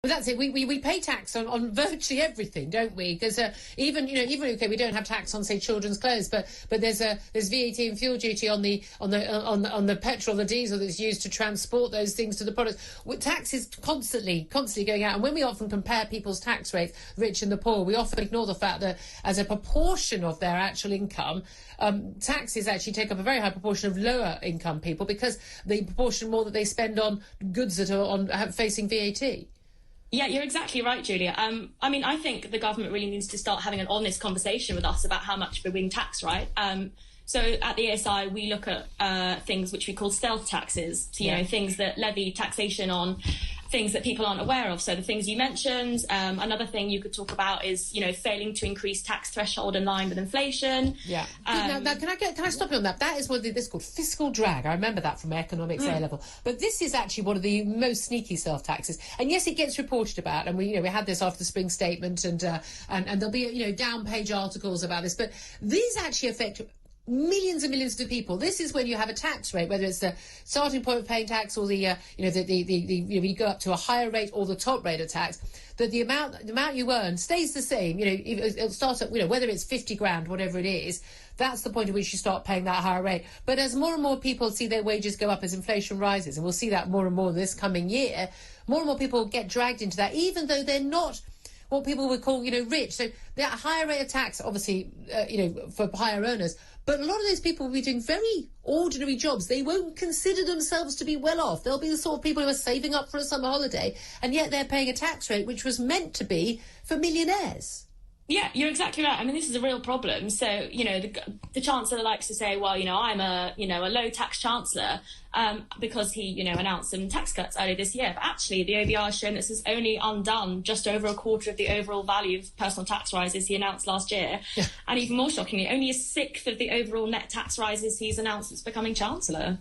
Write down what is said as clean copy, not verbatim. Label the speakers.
Speaker 1: Well, that's it. We pay tax on virtually everything, don't we? Because even okay, we don't have tax on, say, children's clothes, but there's VAT and fuel duty on the petrol, the diesel that's used to transport those things to the products. Tax is constantly going out, and when we often compare people's tax rates, rich and the poor, we often ignore the fact that as a proportion of their actual income, taxes actually take up a very high proportion of lower income people, because the proportion more that they spend on goods that are facing VAT.
Speaker 2: Yeah, you're exactly right, Julia. I mean, I think the government really needs to start having an honest conversation with us about how much we're being taxed, right? So at the ASI, we look at things which we call stealth taxes, so, you know, things that levy taxation on things that people aren't aware of. So the things you mentioned. Another thing you could talk about is, failing to increase tax threshold in line with inflation.
Speaker 1: Yeah. Now, can I stop you on that? That is what this is called, fiscal drag. I remember that from economics A level. But this is actually one of the most sneaky self taxes. And yes, it gets reported about, and we had this after the spring statement, and there'll be down page articles about this. But these actually affect millions and millions of people. This is when you have a tax rate, whether it's the starting point of paying tax or you go up to a higher rate or the top rate of tax, that the amount you earn stays the same. It starts at, whether it's 50 grand, whatever it is, that's the point at which you start paying that higher rate. But as more and more people see their wages go up as inflation rises, and we'll see that more and more this coming year, more and more people get dragged into that, even though they're not what people would call, rich. So that higher rate of tax, obviously, for higher earners. But a lot of those people will be doing very ordinary jobs. They won't consider themselves to be well off. They'll be the sort of people who are saving up for a summer holiday, and yet they're paying a tax rate which was meant to be for millionaires.
Speaker 2: Yeah, you're exactly right. I mean, this is a real problem. So, the Chancellor likes to say, well, I'm a low tax Chancellor because he, announced some tax cuts earlier this year. But actually, the OBR has shown this has only undone just over a quarter of the overall value of personal tax rises he announced last year. Yeah. And even more shockingly, only a sixth of the overall net tax rises he's announced since becoming Chancellor.